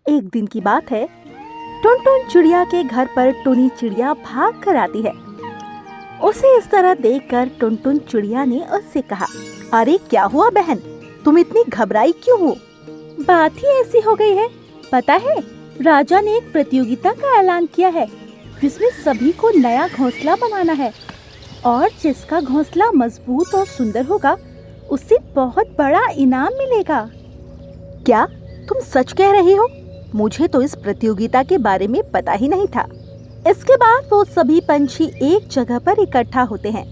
एक दिन की बात है। टुनटुन चिड़िया के घर पर टुनी चिड़िया भाग कर आती है। उसे इस तरह देखकर टुनटुन चिड़िया ने उससे कहा, अरे क्या हुआ बहन, तुम इतनी घबराई क्यों हो? बात ही ऐसी हो गई है, पता है राजा ने एक प्रतियोगिता का ऐलान किया है जिसमें सभी को नया घोंसला बनाना है और जिसका घोंसला मजबूत और सुंदर होगा उसे बहुत बड़ा इनाम मिलेगा। क्या तुम सच कह रही हो? मुझे तो इस प्रतियोगिता के बारे में पता ही नहीं था। इसके बाद वो सभी पंछी एक जगह पर इकट्ठा होते हैं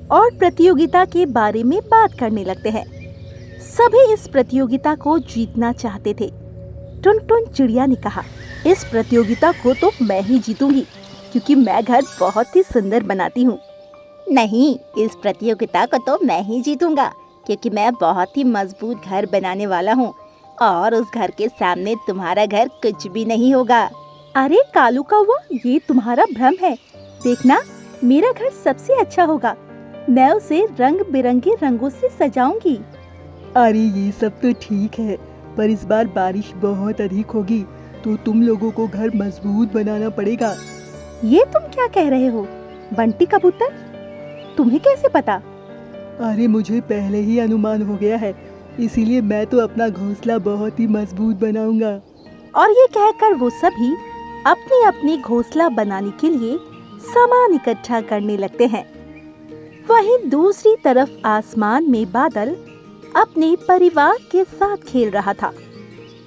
और प्रतियोगिता के बारे में बात करने लगते हैं। सभी इस प्रतियोगिता को जीतना चाहते थे। टुनटुन चिड़िया ने कहा, इस प्रतियोगिता को तो मैं ही जीतूंगी क्योंकि मैं घर बहुत ही सुंदर बनाती हूँ। नहीं, इस प्रतियोगिता को तो मैं ही जीतूंगा क्योंकि मैं बहुत ही मजबूत घर बनाने वाला हूँ और उस घर के सामने तुम्हारा घर कुछ भी नहीं होगा। अरे कालू कौवा, ये तुम्हारा भ्रम है। देखना, मेरा घर सबसे अच्छा होगा। मैं उसे रंग बिरंगे रंगों से सजाऊंगी। अरे ये सब तो ठीक है, पर इस बार बारिश बहुत अधिक होगी तो तुम लोगों को घर मजबूत बनाना पड़ेगा। ये तुम क्या कह रहे हो बंटी कबूतर? तुम्हें कैसे पता? अरे मुझे पहले ही अनुमान हो गया है, इसीलिए मैं तो अपना घोंसला बहुत ही मजबूत बनाऊंगा। और ये कहकर वो सभी अपनी अपनी घोंसला बनाने के लिए सामान इकट्ठा करने लगते हैं। वहीं दूसरी तरफ आसमान में बादल अपने परिवार के साथ खेल रहा था।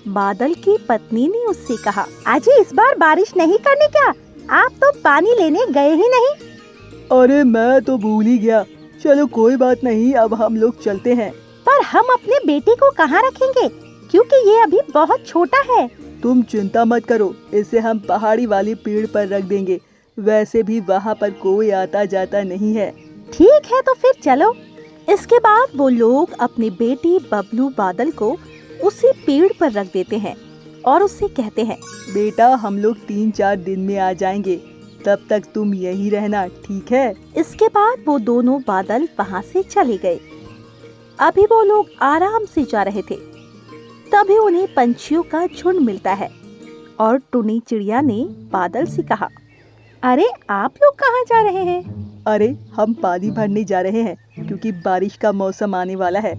बादल की पत्नी ने उससे कहा, अजय इस बार बारिश नहीं करनी क्या? आप तो पानी लेने गए ही नहीं। अरे मैं तो भूल ही गया। चलो कोई बात नहीं, अब हम लोग चलते हैं। पर हम अपने बेटे को कहाँ रखेंगे क्योंकि ये अभी बहुत छोटा है। तुम चिंता मत करो, इसे हम पहाड़ी वाले पेड़ पर रख देंगे। वैसे भी वहाँ पर कोई आता जाता नहीं है। ठीक है तो फिर चलो। इसके बाद वो लोग अपने बेटे बबलू बादल को उसी पेड़ पर रख देते हैं और उससे कहते हैं, बेटा हम लोग 3-4 दिन में आ जाएंगे, तब तक तुम यहीं रहना, ठीक है? इसके बाद वो दोनों बादल वहाँ से चले गए। अभी वो लोग आराम से जा रहे थे, तभी उन्हें पंछियों का झुंड मिलता है और टुनी चिड़िया ने बादल से कहा, अरे आप लोग कहाँ जा रहे हैं? अरे हम पानी भरने जा रहे हैं क्योंकि बारिश का मौसम आने वाला है।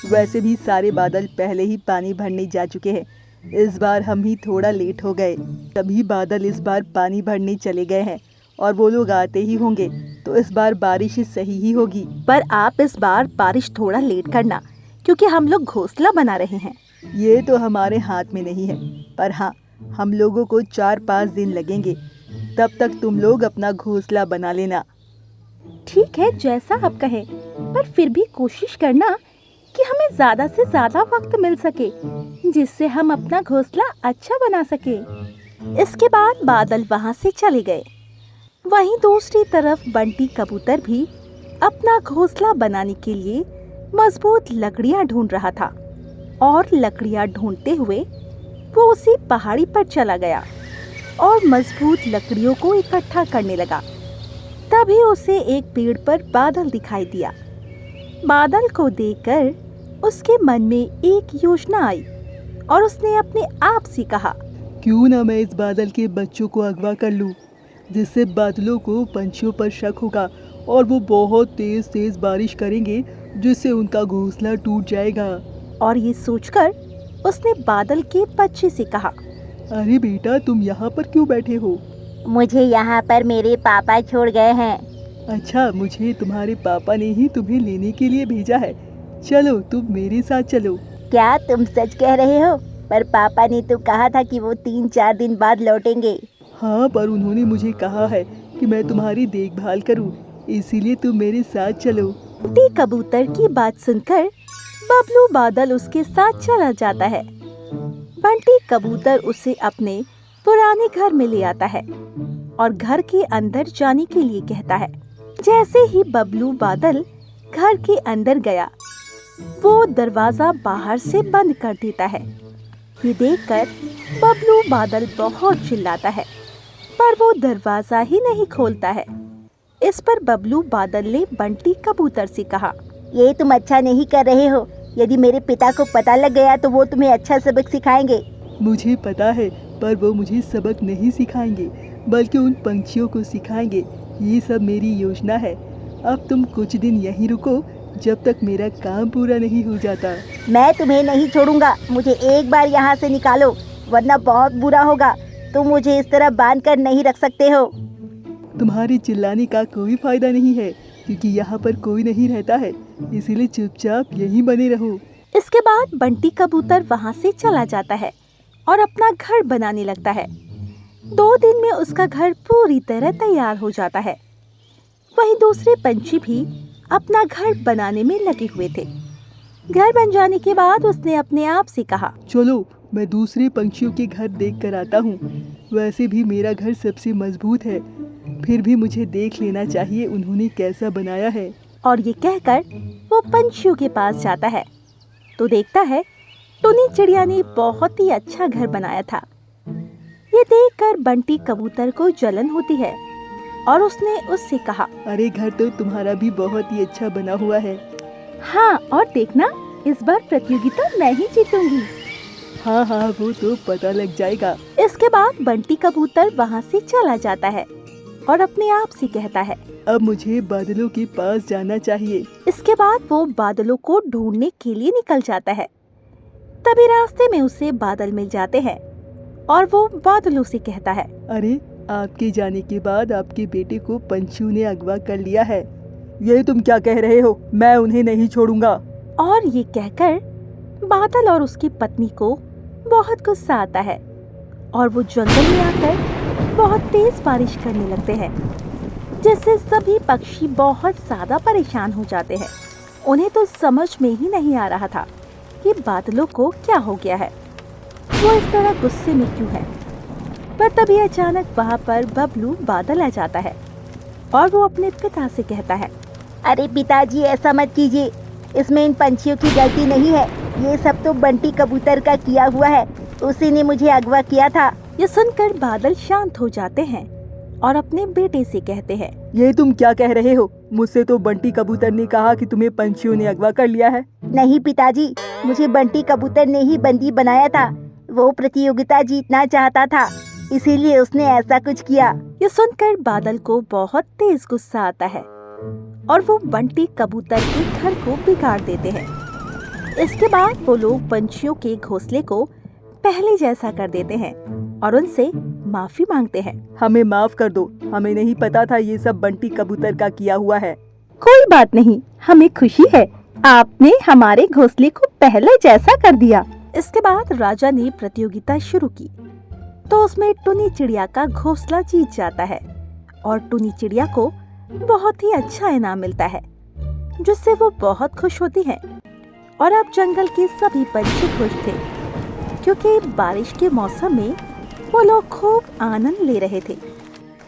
वैसे भी सारे बादल पहले ही पानी भरने जा चुके हैं। इस बार हम ही थोड़ा लेट हो गए। सभी बादल इस बार पानी भरने चले गए हैं और वो लोग आते ही होंगे, तो इस बार बारिश सही ही होगी। पर आप इस बार बारिश थोड़ा लेट करना क्योंकि हम लोग घोंसला बना रहे हैं। ये तो हमारे हाथ में नहीं है, पर हाँ हम लोगों को 4-5 दिन लगेंगे। तब तक तुम लोग अपना घोंसला बना लेना। ठीक है, जैसा आप कहें, पर फिर भी कोशिश करना कि हमें ज्यादा से ज्यादा वक्त मिल सके जिससे हम अपना घोंसला अच्छा बना सके। इसके बाद बादल वहाँ से चले गए। वहीं दूसरी तरफ बंटी कबूतर भी अपना घोंसला बनाने के लिए मजबूत लकड़ियाँ ढूंढ रहा था और लकड़ियाँ ढूंढते हुए वो उसी पहाड़ी पर चला गया और मजबूत लकड़ियों को इकट्ठा करने लगा। तभी उसे एक पेड़ पर बादल दिखाई दिया। बादल को देखकर उसके मन में एक योजना आई और उसने अपने आप से कहा, क्यों ना मैं इस बादल के बच्चों को अगवा कर लूं, जिससे बादलों को पंछियों पर शक होगा और वो बहुत तेज तेज बारिश करेंगे जिससे उनका घोंसला टूट जाएगा। और ये सोचकर उसने बादल के बच्चे से कहा, अरे बेटा तुम यहाँ पर क्यों बैठे हो? मुझे यहाँ पर मेरे पापा छोड़ गए हैं। अच्छा, मुझे तुम्हारे पापा ने ही तुम्हें लेने के लिए भेजा है। चलो तुम मेरे साथ चलो। क्या तुम सच कह रहे हो? पर पापा ने तो कहा था कि वो 3-4 दिन बाद लौटेंगे। हाँ, पर उन्होंने मुझे कहा है कि मैं तुम्हारी देखभाल करूँ, इसीलिए तुम मेरे साथ चलो। बंटी कबूतर की बात सुनकर बबलू बादल उसके साथ चला जाता है। बंटी कबूतर उसे अपने पुराने घर में ले आता है और घर के अंदर जाने के लिए कहता है। जैसे ही बबलू बादल घर के अंदर गया, वो दरवाजा बाहर से बंद कर देता है। ये देखकर बबलू बादल बहुत चिल्लाता है, पर वो दरवाजा ही नहीं खोलता है। इस पर बबलू बादल ने बंटी कबूतर से कहा, ये तुम अच्छा नहीं कर रहे हो। यदि मेरे पिता को पता लग गया तो वो तुम्हें अच्छा सबक सिखाएंगे। मुझे पता है, पर वो मुझे सबक नहीं सिखाएंगे बल्कि उन पंछियों को सिखाएंगे। ये सब मेरी योजना है। अब तुम कुछ दिन यहीं रुको जब तक मेरा काम पूरा नहीं हो जाता। मैं तुम्हें नहीं छोड़ूंगा, मुझे एक बार यहाँ से निकालो वरना बहुत बुरा होगा। तुम मुझे इस तरह बांध कर नहीं रख सकते हो। तुम्हारे चिल्लाने का कोई फायदा नहीं है क्योंकि यहाँ पर कोई नहीं रहता है, इसीलिए चुपचाप यहीं बने रहो। इसके बाद बंटी कबूतर वहाँ से चला जाता है और अपना घर बनाने लगता है। 2 दिन में उसका घर पूरी तरह तैयार हो जाता है। वहीं दूसरे पंछी भी अपना घर बनाने में लगे हुए थे। घर बन जाने के बाद उसने अपने आप से कहा, चलो मैं दूसरे पंछियों के घर देख कर आता हूँ। वैसे भी मेरा घर सबसे मजबूत है, फिर भी मुझे देख लेना चाहिए उन्होंने कैसा बनाया है। और ये कहकर वो पंछियों के पास जाता है तो देखता है टुनी चिड़िया ने बहुत ही अच्छा घर बनाया था। ये देखकर बंटी कबूतर को जलन होती है और उसने उससे कहा, अरे घर तो तुम्हारा भी बहुत ही अच्छा बना हुआ है। हाँ, और देखना इस बार प्रतियोगिता मैं ही जीतूंगी। हाँ हाँ, वो तो पता लग जाएगा। इसके बाद बंटी कबूतर वहाँ से चला जाता है और अपने आप से कहता है, अब मुझे बादलों के पास जाना चाहिए। इसके बाद वो बादलों को ढूंढने के लिए निकल जाता है। तभी रास्ते में उसे बादल मिल जाते हैं और वो बादलों से कहता है, अरे आपके जाने के बाद आपके बेटे को पंछियों ने अगवा कर लिया है। ये तुम क्या कह रहे हो? मैं उन्हें नहीं छोड़ूंगा। और ये कहकर बादल और उसकी पत्नी को बहुत गुस्सा आता है और वो जंगल में आकर बहुत तेज बारिश करने लगते हैं, जिससे सभी पक्षी बहुत ज्यादा परेशान हो जाते हैं। उन्हें तो समझ में ही नहीं आ रहा था कि बादलों को क्या हो गया है, वो इस तरह गुस्से में क्यों है। पर तभी अचानक वहाँ पर बबलू बादल आ जाता है और वो अपने पिता से कहता है, अरे पिताजी ऐसा मत कीजिए, इसमें इन पंछियों की गलती नहीं है, ये सब तो बंटी कबूतर का किया हुआ है, उसी ने मुझे अगवा किया था। ये सुनकर बादल शांत हो जाते हैं और अपने बेटे से कहते हैं, ये तुम क्या कह रहे हो? मुझसे तो बंटी कबूतर ने कहा कि तुम्हें पंछियों ने अगवा कर लिया है। नहीं पिताजी, मुझे बंटी कबूतर ने ही बंदी बनाया था। वो प्रतियोगिता जीतना चाहता था, इसीलिए उसने ऐसा कुछ किया। ये सुनकर बादल को बहुत तेज गुस्सा आता है और वो बंटी कबूतर के घर को बिगाड़ देते हैं। इसके बाद वो लोग पंछियों के घोंसले को पहले जैसा कर देते हैं और उनसे माफी मांगते हैं। हमें माफ कर दो, हमें नहीं पता था ये सब बंटी कबूतर का किया हुआ है। कोई बात नहीं, हमें खुशी है, आपने हमारे घोंसले को पहले जैसा कर दिया। इसके बाद राजा ने प्रतियोगिता शुरू की तो उसमें टुनी चिड़िया का घोंसला जीत जाता है और टुनी चिड़िया को बहुत ही अच्छा इनाम मिलता है, जिससे वो बहुत खुश होती है। और अब जंगल के सभी पंछी खुश थे क्योंकि बारिश के मौसम में वो लोग खूब आनंद ले रहे थे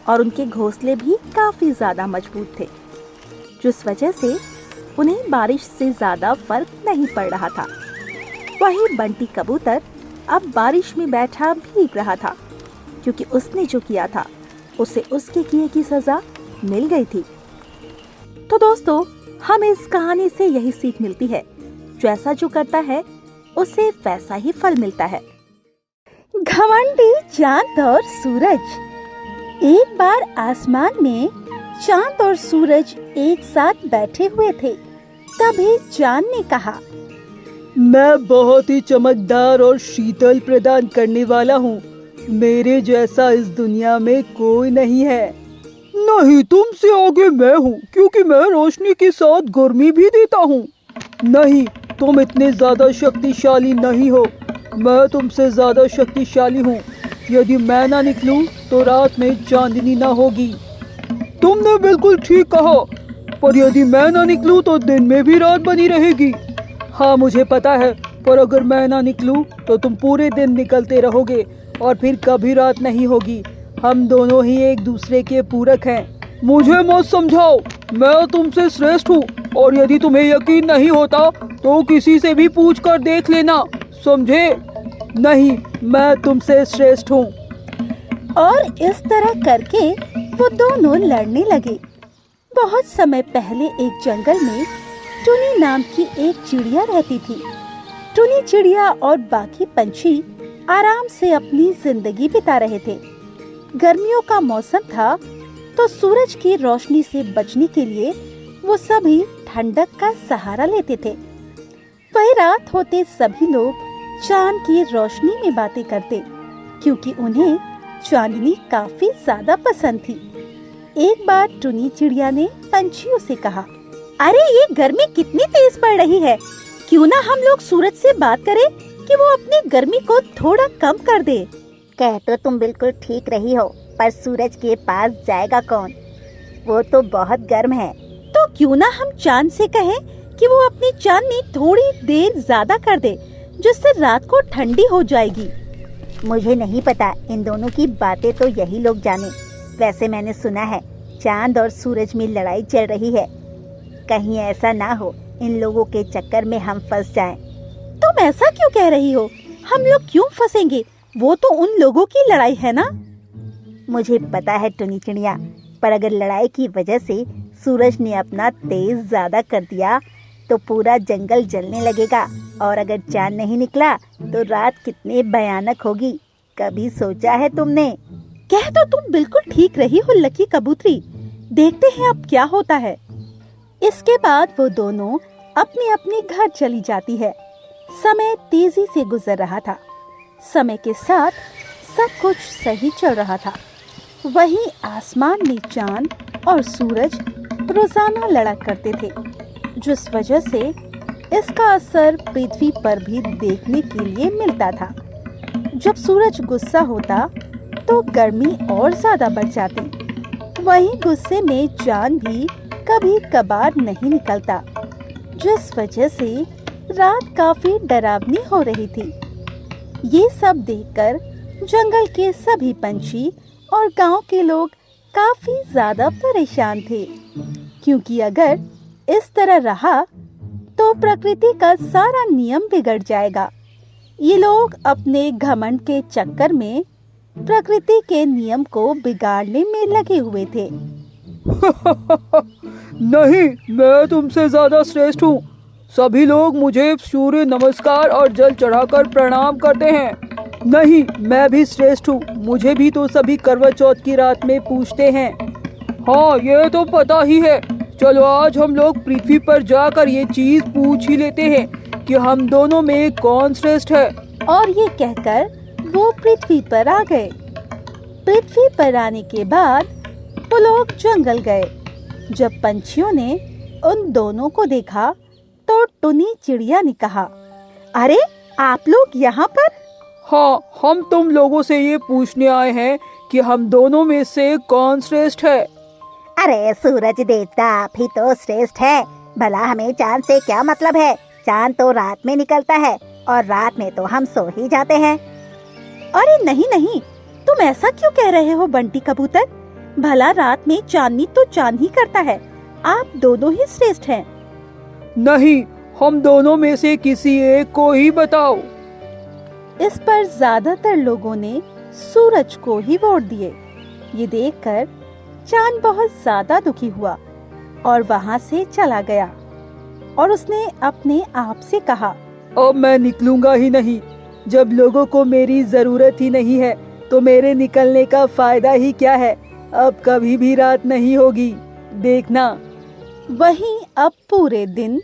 और उनके घोंसले भी काफी ज्यादा मजबूत थे, जिस वजह से उन्हें बारिश से ज्यादा फर्क नहीं पड़ रहा था। वहीं बंटी कबूतर अब बारिश में बैठा भीग रहा था क्योंकि उसने जो किया था उसे उसके किए की सजा मिल गई थी। तो दोस्तों, हमें इस कहानी से यही सीख मिलती है, जैसा जो करता है उसे वैसा ही फल मिलता है। घमंडी चांद और सूरज। एक बार आसमान में चांद और सूरज एक साथ बैठे हुए थे। तभी चांद ने कहा, मैं बहुत ही चमकदार और शीतल प्रदान करने वाला हूँ। मेरे जैसा इस दुनिया में कोई नहीं है। नहीं, तुमसे आगे मैं हूँ क्योंकि मैं रोशनी के साथ गर्मी भी देता हूँ। नहीं, तुम इतने ज्यादा शक्तिशाली नहीं हो, मैं तुमसे ज्यादा शक्तिशाली हूँ। यदि मैं ना निकलूं तो रात में चांदनी ना होगी। तुमने बिल्कुल ठीक कहा, पर यदि मैं ना निकलूं तो दिन में भी रात बनी रहेगी। हाँ मुझे पता है, पर अगर मैं ना निकलूं तो तुम पूरे दिन निकलते रहोगे और फिर कभी रात नहीं होगी। हम दोनों ही एक दूसरे के पूरक हैं। मुझे मत समझाओ, मैं तुमसे श्रेष्ठ हूँ और यदि तुम्हें यकीन नहीं होता तो किसी से भी पूछ कर देख लेना, समझे? नहीं, मैं तुमसे श्रेष्ठ हूँ। और इस तरह करके वो दोनों लड़ने लगे। बहुत समय पहले एक जंगल में टुनी नाम की एक चिड़िया रहती थी। टुनी चिड़िया और बाकी पंछी आराम से अपनी जिंदगी बिता रहे थे। गर्मियों का मौसम था, तो सूरज की रोशनी से बचने के लिए वो सभी ठंडक का सहारा लेते थे। वही रात होते सभी लोग चांद की रोशनी में बातें करते, क्योंकि उन्हें चांदनी काफी ज्यादा पसंद थी। एक बार टुनी चिड़िया ने पंछियों से कहा, अरे ये गर्मी कितनी तेज पड़ रही है, क्यों ना हम लोग सूरज से बात करें कि वो अपनी गर्मी को थोड़ा कम कर दे। कह तो तुम बिल्कुल ठीक रही हो, पर सूरज के पास जाएगा कौन? वो तो बहुत गर्म है। तो क्यों ना हम चांद से कहें कि वो अपनी चांदनी थोड़ी देर ज्यादा कर दे, जिससे रात को ठंडी हो जाएगी। मुझे नहीं पता, इन दोनों की बातें तो यही लोग जाने। वैसे मैंने सुना है चांद और सूरज में लड़ाई चल रही है। कहीं ऐसा ना हो इन लोगों के चक्कर में हम फंस जाएं। तुम ऐसा क्यों कह रही हो? हम लोग क्यों फंसेंगे? वो तो उन लोगों की लड़ाई है ना। मुझे पता है टुनी चिड़िया, पर अगर लड़ाई की वजह से सूरज ने अपना तेज ज्यादा कर दिया तो पूरा जंगल जलने लगेगा, और अगर चांद नहीं निकला तो रात कितनी भयानक होगी। कभी सोचा है तुमने? कह तो तुम बिल्कुल ठीक रही हो लकी कबूतरी। देखते हैं अब क्या होता है। इसके बाद वो दोनों अपने अपने घर चली जाती है। समय तेजी से गुजर रहा था। समय के साथ सब कुछ सही चल रहा था। वहीं आसमान में चांद और सूरज रोजाना लड़ा करते थे, जिस वजह से इसका असर पृथ्वी पर भी देखने के लिए मिलता था। जब सूरज गुस्सा होता तो गर्मी और ज्यादा बढ़ जाती। वहीं गुस्से में चांद भी कभी कभार नहीं निकलता, जिस वजह से रात काफी डरावनी हो रही थी। ये सब देखकर जंगल के सभी पंछी और गांव के लोग काफी ज्यादा परेशान थे, क्योंकि अगर इस तरह रहा तो प्रकृति का सारा नियम बिगड़ जाएगा। ये लोग अपने घमंड के चक्कर में प्रकृति के नियम को बिगाड़ने में लगे हुए थे। नहीं, मैं तुमसे ज्यादा श्रेष्ठ हूँ। सभी लोग मुझे सूर्य नमस्कार और जल चढ़ाकर प्रणाम करते हैं। नहीं, मैं भी श्रेष्ठ हूँ। मुझे भी तो सभी करवा चौथ की रात में पूछते हैं। हाँ, ये तो पता ही है। चलो आज हम लोग पृथ्वी पर जाकर ये चीज पूछ ही लेते हैं कि हम दोनों में कौन श्रेष्ठ है। और ये कहकर वो पृथ्वी पर आ गए। पृथ्वी पर आने के बाद वो लोग जंगल गए। जब पंछियों ने उन दोनों को देखा तो टुनी चिड़िया ने कहा, अरे आप लोग यहाँ पर? हाँ, हम तुम लोगों से ये पूछने आए हैं कि हम दोनों में से कौन श्रेष्ठ है। अरे सूरज देवता आप ही तो श्रेष्ठ है। भला हमें चांद से क्या मतलब है? चांद तो रात में निकलता है और रात में तो हम सो ही जाते हैं। अरे नहीं नहीं, तुम ऐसा क्यों कह रहे हो बंटी कबूतर? भला रात में चांदनी तो चांद ही करता है। आप दोनों ही श्रेष्ठ हैं। नहीं, हम दोनों में से किसी एक को ही बताओ। इस पर ज्यादातर लोगों ने सूरज को ही वोट दिए। ये देखकर चांद बहुत ज्यादा दुखी हुआ और वहाँ से चला गया, और उसने अपने आप से कहा, अब मैं निकलूंगा ही नहीं। जब लोगों को मेरी जरूरत ही नहीं है तो मेरे निकलने का फायदा ही क्या है। अब कभी भी रात नहीं होगी, देखना। वहीं अब पूरे दिन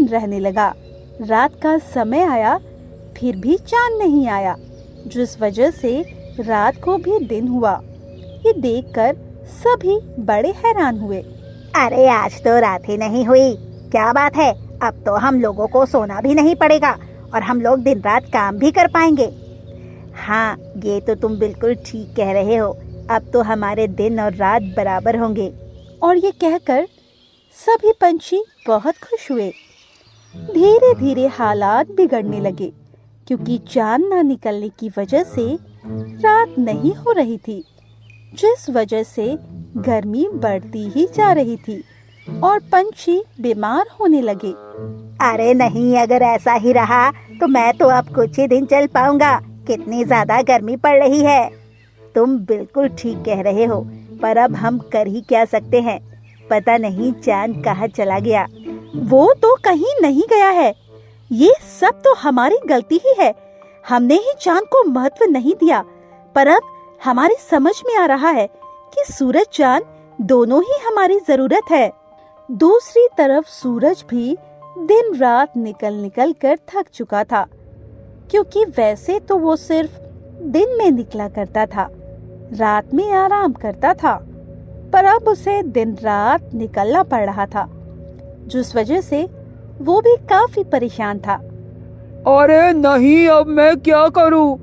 रहने लगा। रात का समय आया, फिर भी चांद नहीं आया, जिस वजह से रात को भी दिन हुआ। ये देखकर सभी बड़े हैरान हुए। अरे आज तो रात ही नहीं हुई, क्या बात है? अब तो हम लोगों को सोना भी नहीं पड़ेगा और हम लोग दिन रात काम भी कर पाएंगे। हाँ, ये तो तुम बिल्कुल ठीक कह रहे हो। अब तो हमारे दिन और रात बराबर होंगे। और ये कहकर सभी पंछी बहुत खुश हुए। धीरे धीरे हालात बिगड़ने लगे, क्योंकि चांद न निकलने की वजह से रात नहीं हो रही थी, जिस वजह से गर्मी बढ़ती ही जा रही थी और पंछी बीमार होने लगे। अरे नहीं, अगर ऐसा ही रहा तो मैं तो अब कुछ ही दिन चल पाऊंगा। कितनी ज्यादा गर्मी पड़ रही है। तुम बिल्कुल ठीक कह रहे हो, पर अब हम कर ही क्या सकते हैं? पता नहीं चांद कहाँ चला गया। वो तो कहीं नहीं गया है। ये सब तो हमारी गलती ही है। हमने ही चांद को महत्व नहीं दिया, पर अब हमारी समझ में आ रहा है कि सूरज चांद दोनों ही हमारी जरूरत है। दूसरी तरफ सूरज भी दिन रात निकल निकल कर थक चुका था, क्योंकि वैसे तो वो सिर्फ दिन में निकला करता था, रात में आराम करता था, पर अब उसे दिन रात निकलना पड़ रहा था, जिस वजह से वो भी काफी परेशान था। अरे नहीं, अब मैं क्या करूं?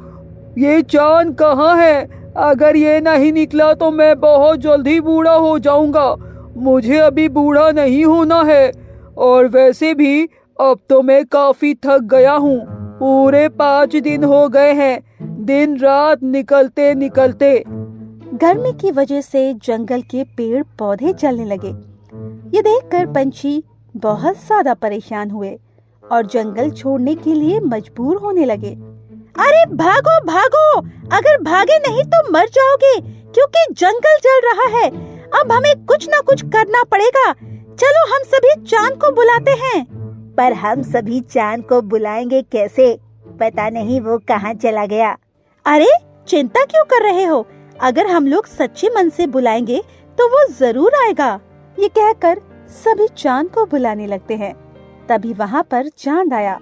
ये चांद कहाँ है? अगर ये नहीं निकला तो मैं बहुत जल्दी बूढ़ा हो जाऊंगा। मुझे अभी बूढ़ा नहीं होना है, और वैसे भी अब तो मैं काफी थक गया हूँ। पूरे 5 दिन हो गए हैं, दिन रात निकलते निकलते। गर्मी की वजह से जंगल के पेड़ पौधे जलने लगे। ये देखकर पंछी बहुत ज्यादा परेशान हुए और जंगल छोड़ने के लिए मजबूर होने लगे। अरे भागो भागो, अगर भागे नहीं तो मर जाओगे, क्योंकि जंगल जल रहा है। अब हमें कुछ न कुछ करना पड़ेगा। चलो हम सभी चांद को बुलाते हैं। पर हम सभी चांद को बुलाएंगे कैसे? पता नहीं वो कहाँ चला गया। अरे चिंता क्यों कर रहे हो? अगर हम लोग सच्चे मन से बुलाएंगे तो वो जरूर आएगा। ये कहकर सभी चांद को बुलाने लगते हैं। तभी वहाँ पर चांद आया।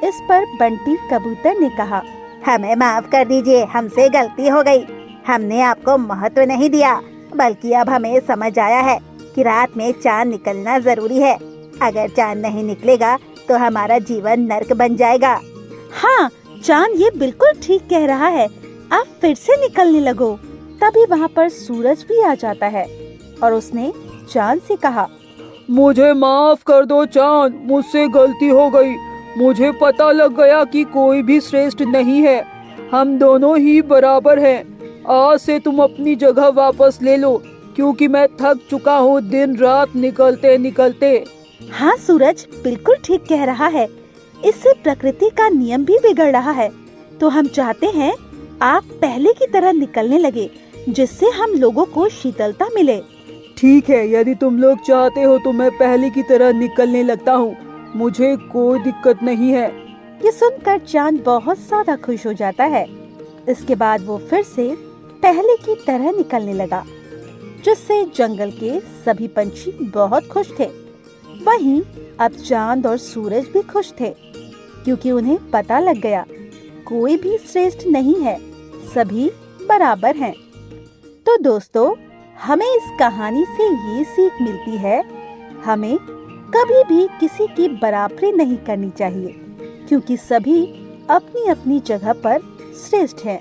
इस पर बंटी कबूतर ने कहा, हमें माफ कर दीजिए, हमसे गलती हो गई। हमने आपको महत्व नहीं दिया, बल्कि अब हमें समझ आया है कि रात में चांद निकलना जरूरी है। अगर चांद नहीं निकलेगा तो हमारा जीवन नर्क बन जाएगा। हाँ, चांद ये बिल्कुल ठीक कह रहा है। आप फिर से निकलने लगो। तभी वहाँ पर सूरज भी आ जाता है और उसने चांद से कहा, मुझे माफ कर दो चांद, मुझसे गलती हो गई। मुझे पता लग गया कि कोई भी श्रेष्ठ नहीं है, हम दोनों ही बराबर हैं। आज से तुम अपनी जगह वापस ले लो, क्योंकि मैं थक चुका हूँ दिन रात निकलते निकलते। हाँ सूरज बिल्कुल ठीक कह रहा है। इससे प्रकृति का नियम भी बिगड़ रहा है। तो हम चाहते हैं आप पहले की तरह निकलने लगे, जिससे हम लोगों को शीतलता मिले। ठीक है, यदि तुम लोग चाहते हो तो मैं पहले की तरह निकलने लगता हूँ। मुझे कोई दिक्कत नहीं है। ये सुनकर चांद बहुत ज्यादा खुश हो जाता है। इसके बाद वो फिर से पहले की तरह निकलने लगा, जिससे जंगल के सभी पंछी बहुत खुश थे। वहीं अब चांद और सूरज भी खुश थे, क्योंकि उन्हें पता लग गया कोई भी श्रेष्ठ नहीं है, सभी बराबर हैं। तो दोस्तों, हमें इस कहानी से ये सीख मिलती है, हमें कभी भी किसी की बराबरी नहीं करनी चाहिए, क्योंकि सभी अपनी अपनी जगह पर श्रेष्ठ हैं।